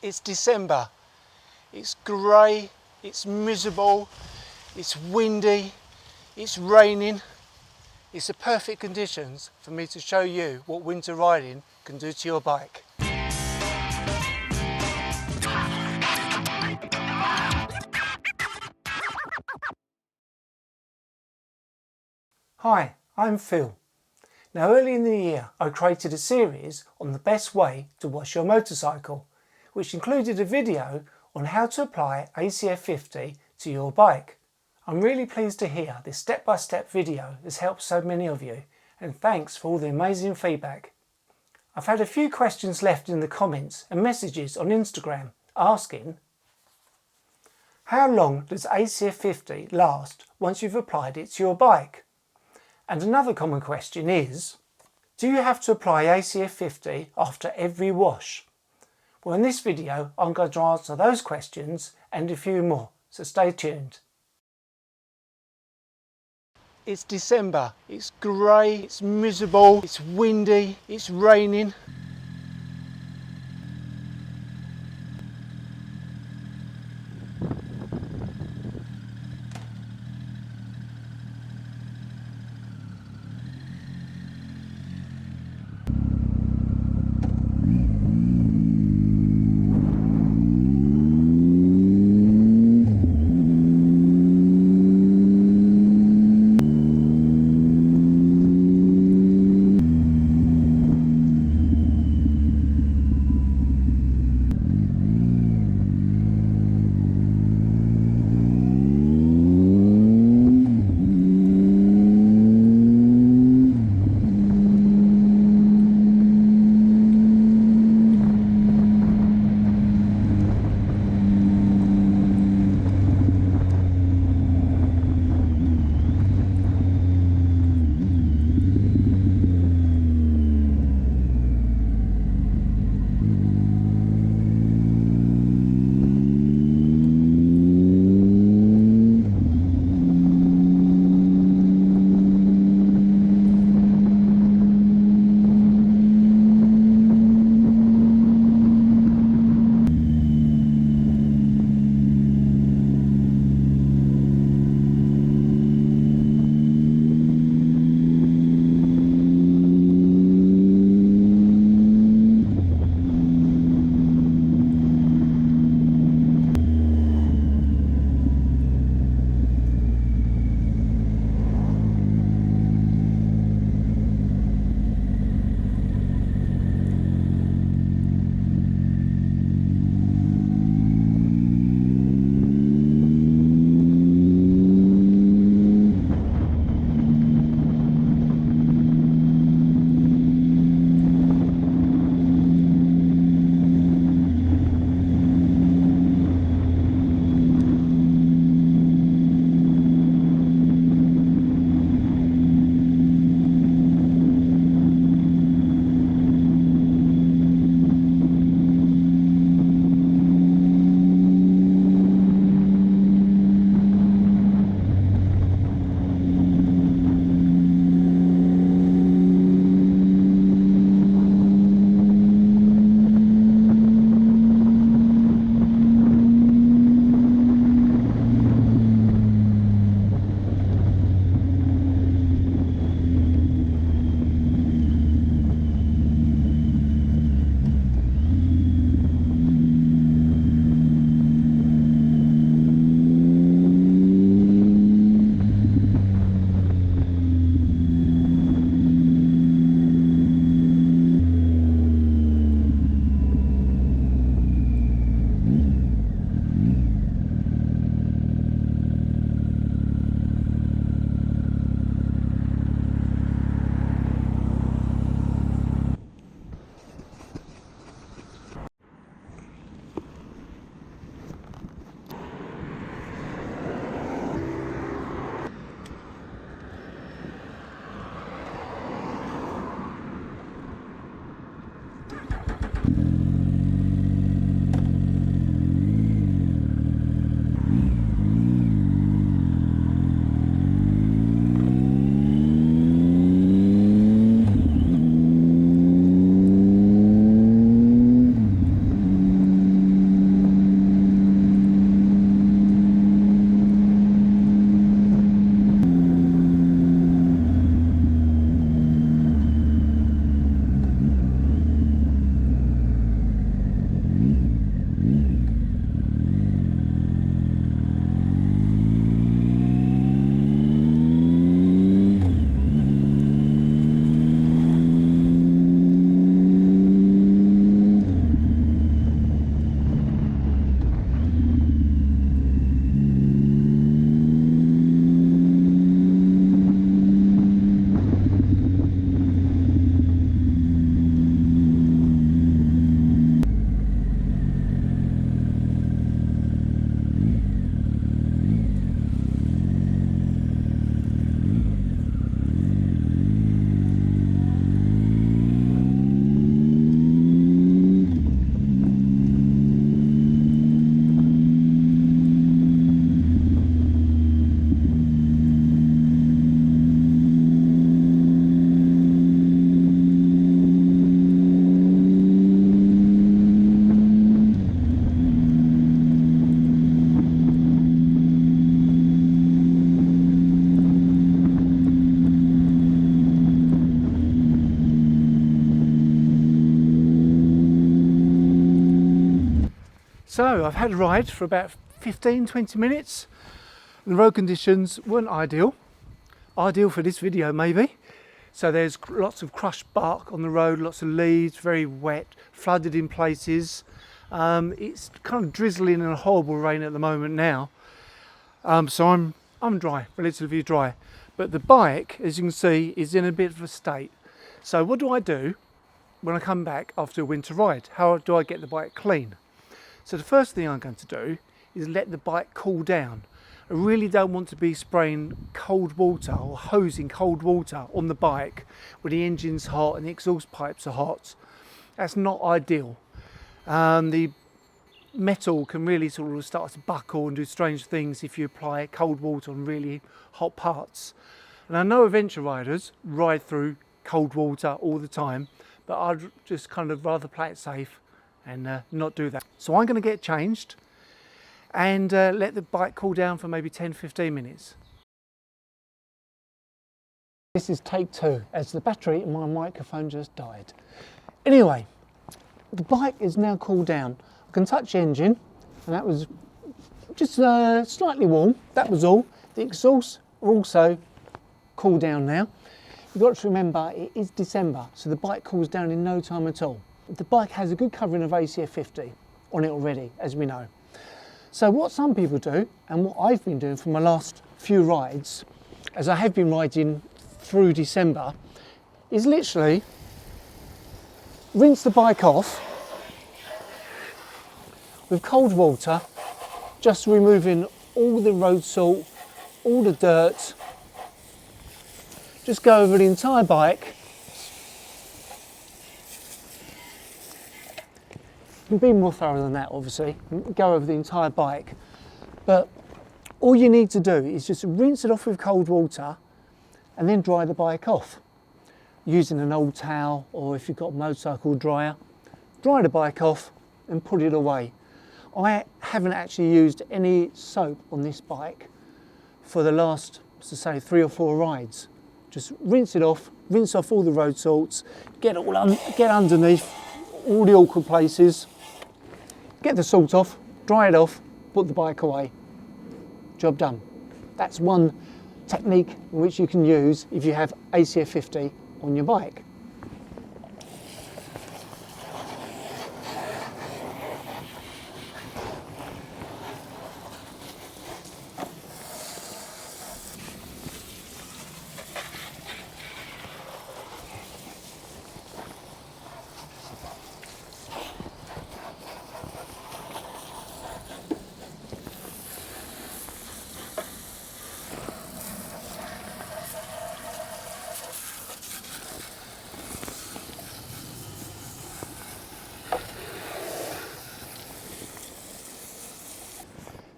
It's December, it's grey, it's miserable, it's windy, it's raining. It's the perfect conditions for me to show you what winter riding can do to your bike. Hi, I'm Phil. Now early in the year I created a series on the best way to wash your motorcycle, which included a video on how to apply ACF 50 to your bike. I'm really pleased to hear this step-by-step video has helped so many of you, and thanks for all the amazing feedback. I've had a few questions left in the comments and messages on Instagram asking, how long does ACF 50 last once you've applied it to your bike? And another common question is, do you have to apply ACF 50 after every wash? Well, in this video I'm going to answer those questions and a few more, so stay tuned. It's December, it's grey, it's miserable, it's windy, it's raining. So I've had a ride for about 15-20 minutes. The road conditions weren't ideal for this video maybe. So there's lots of crushed bark on the road, lots of leaves, very wet, flooded in places. It's kind of drizzling and horrible rain at the moment now. So I'm dry, relatively dry. But the bike, as you can see, is in a bit of a state. So what do I do when I come back after a winter ride? How do I get the bike clean? So the first thing I'm going to do is let the bike cool down. I really don't want to be spraying cold water or hosing cold water on the bike when the engine's hot and the exhaust pipes are hot. That's not ideal. The metal can really sort of start to buckle and do strange things if you apply cold water on really hot parts. And I know adventure riders ride through cold water all the time, but I'd just kind of rather play it safe and not do that. So I'm going to get changed and let the bike cool down for maybe 10-15 minutes. This is take 2 as the battery in my microphone just died. Anyway, the bike is now cooled down. I can touch the engine and that was just slightly warm, that was all. The exhausts are also cooled down now. You've got to remember it is December, so the bike cools down in no time at all. The bike has a good covering of ACF 50 on it already, as we know. So what some people do, and what I've been doing for my last few rides, as I have been riding through December, is literally rinse the bike off with cold water, just removing all the road salt, all the dirt. Just go over the entire bike. You can be more thorough than that, obviously. Go over the entire bike. But all you need to do is just rinse it off with cold water and then dry the bike off. Using an old towel, or if you've got a motorcycle dryer, dry the bike off and put it away. I haven't actually used any soap on this bike for the last, to say, 3 or 4 rides. Just rinse it off, rinse off all the road salts, get underneath all the awkward places, get the salt off, dry it off, put the bike away. Job done. That's one technique which you can use if you have ACF 50 on your bike.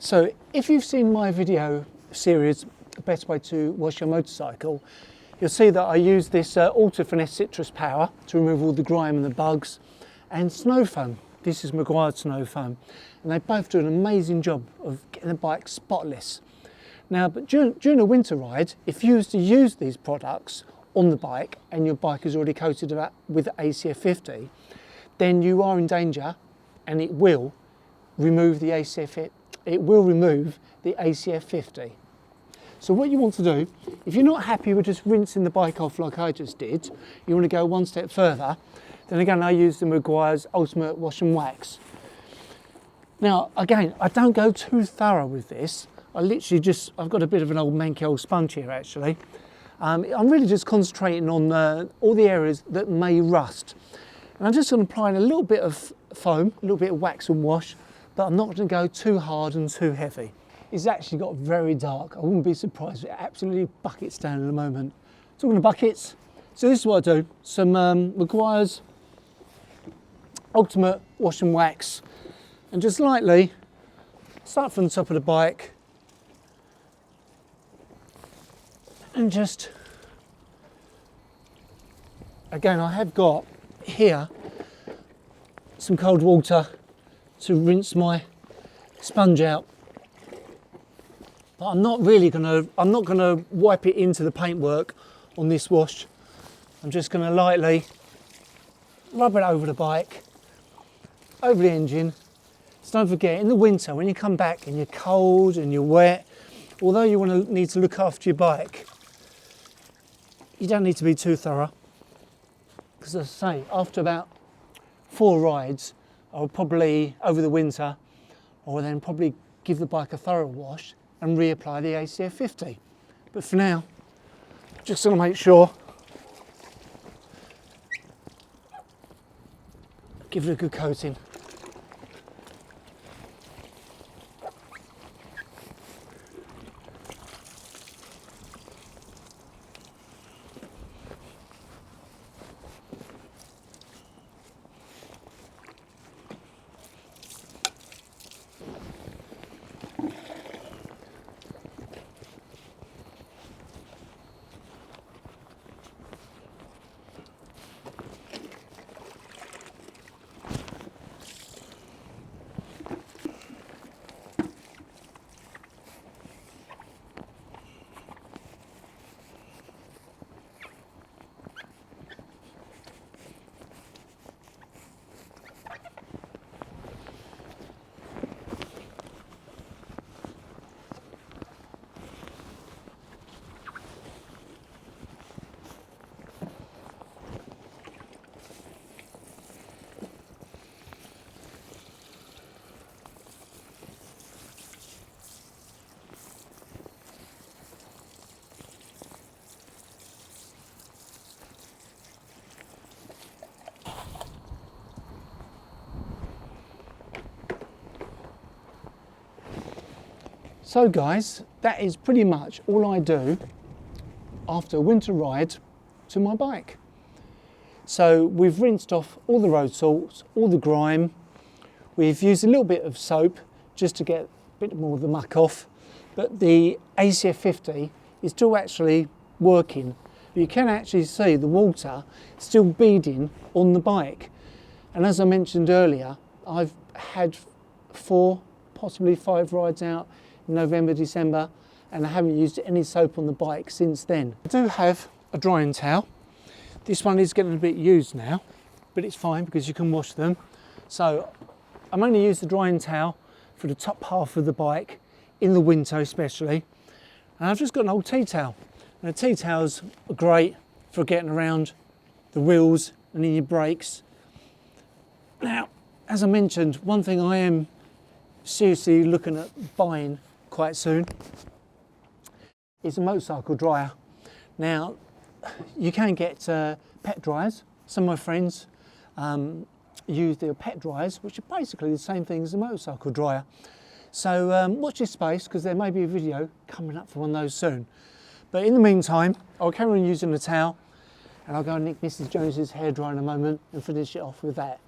So if you've seen my video series, The Best Way to Wash Your Motorcycle, you'll see that I use this Ultra Finesse Citrus Power to remove all the grime and the bugs, and snow foam. This is Maguire snow foam, and they both do an amazing job of getting the bike spotless. Now, but during a winter ride, if you used to use these products on the bike and your bike is already coated with ACF 50, then you are in danger, and it will remove the ACF. It will remove the ACF 50. So what you want to do, if you're not happy with just rinsing the bike off like I just did, you want to go one step further, then again I use the Maguire's Ultimate Wash and Wax. Now again, I don't go too thorough with this. I've got a bit of an old manky old sponge here actually. I'm really just concentrating on all the areas that may rust. And I'm just going to apply a little bit of foam, a little bit of wax and wash, but I'm not going to go too hard and too heavy. It's actually got very dark. I wouldn't be surprised if it absolutely buckets down in a moment. Talking of buckets, so this is what I do. Some Maguire's Ultimate Wash and Wax, and just lightly start from the top of the bike and just, again, I have got here some cold water to rinse my sponge out, but I'm not gonna wipe it into the paintwork on this wash. I'm just gonna lightly rub it over the bike, over the engine, So don't forget, in the winter when you come back and you're cold and you're wet, although you need to look after your bike, you don't need to be too thorough. Because as I say, after about 4 rides, I'll probably, over the winter, I will then probably give the bike a thorough wash and reapply the ACF 50. But for now, just going to make sure, give it a good coating. So guys, that is pretty much all I do after a winter ride to my bike. So we've rinsed off all the road salts, all the grime. We've used a little bit of soap just to get a bit more of the muck off. But the ACF 50 is still actually working. You can actually see the water still beading on the bike. And as I mentioned earlier, I've had 4, possibly 5 rides out in November, December, and I haven't used any soap on the bike since then. I do have a drying towel. This one is getting a bit used now, but it's fine because you can wash them. So I'm only using the drying towel for the top half of the bike, in the winter especially. And I've just got an old tea towel. And the tea towels are great for getting around the wheels and in your brakes. Now, as I mentioned, one thing I am seriously looking at buying quite soon is a motorcycle dryer. Now, you can get pet dryers. Some of my friends use their pet dryers, which are basically the same thing as a motorcycle dryer. So watch this space, because there may be a video coming up for one of those soon. But in the meantime, I'll carry on using the towel, and I'll go and nick Mrs. Jones's hairdryer in a moment and finish it off with that.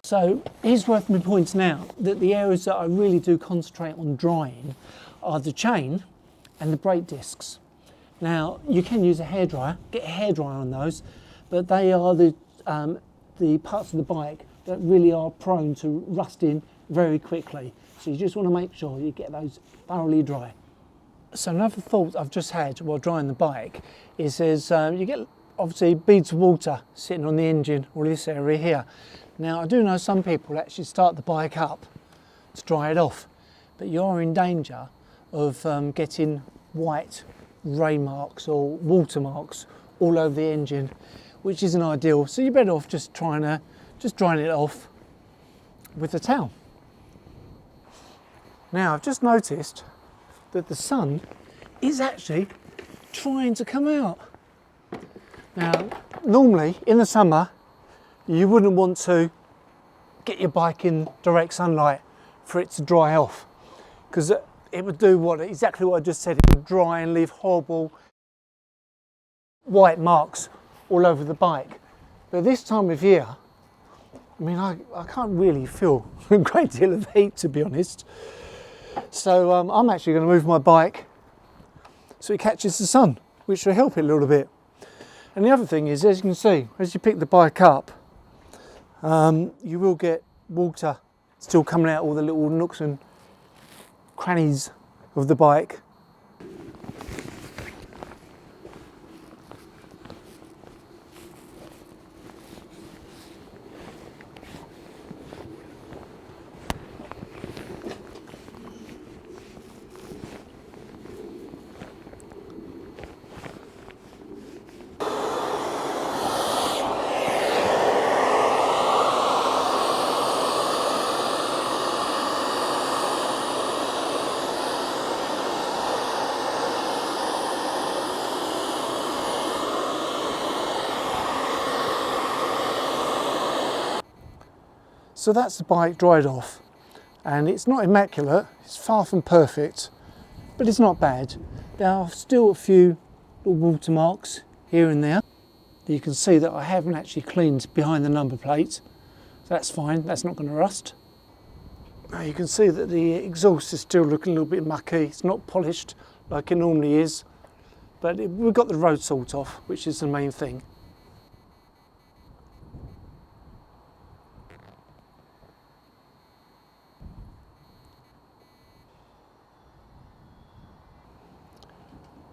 So here's worth my points now, that the areas that I really do concentrate on drying are the chain and the brake discs. Now you can use a hairdryer, get a hairdryer on those, but they are the parts of the bike that really are prone to rusting very quickly. So you just want to make sure you get those thoroughly dry. So another thought I've just had while drying the bike is you get obviously beads of water sitting on the engine or this area here. Now I do know some people actually start the bike up to dry it off, but you're in danger of getting white rain marks or water marks all over the engine, which isn't ideal. So you're better off just drying it off with a towel. Now I've just noticed that the sun is actually trying to come out. Now normally in the summer you wouldn't want to get your bike in direct sunlight for it to dry off, because it would do exactly what I just said. It would dry and leave horrible white marks all over the bike. But this time of year, I mean, I can't really feel a great deal of heat, to be honest. So I'm actually going to move my bike so it catches the sun, which will help it a little bit. And the other thing is, as you can see, as you pick the bike up, you will get water still coming out all the little nooks and crannies of the bike. So that's the bike dried off, and it's not immaculate, it's far from perfect, but it's not bad. There are still a few little watermarks here and there. You can see that I haven't actually cleaned behind the number plate, so that's fine, that's not going to rust. Now you can see that the exhaust is still looking a little bit mucky, it's not polished like it normally is, but we've got the road salt off, which is the main thing.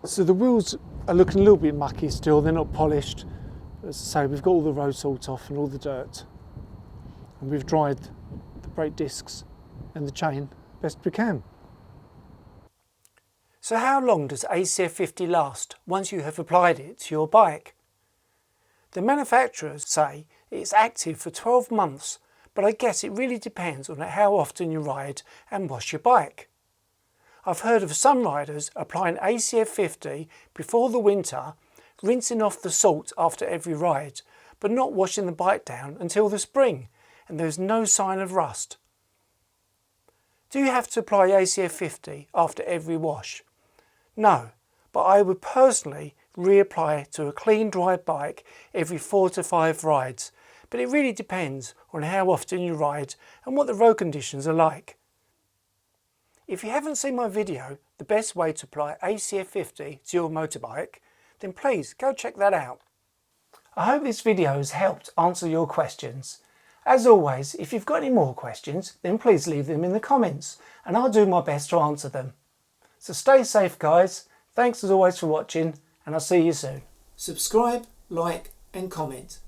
So the wheels are looking a little bit mucky still, they're not polished. As I say, we've got all the road salt off and all the dirt. And we've dried the brake discs and the chain best we can. So how long does ACF 50 last once you have applied it to your bike? The manufacturers say it's active for 12 months, but I guess it really depends on how often you ride and wash your bike. I've heard of some riders applying ACF 50 before the winter, rinsing off the salt after every ride, but not washing the bike down until the spring, and there's no sign of rust. Do you have to apply ACF 50 after every wash? No, but I would personally reapply to a clean dry bike every 4 to 5 rides, but it really depends on how often you ride and what the road conditions are like. If you haven't seen my video, the best way to apply ACF 50 to your motorbike, then please go check that out. I hope this video has helped answer your questions. As always, if you've got any more questions, then please leave them in the comments and I'll do my best to answer them. So stay safe guys, thanks as always for watching and I'll see you soon. Subscribe, like and comment.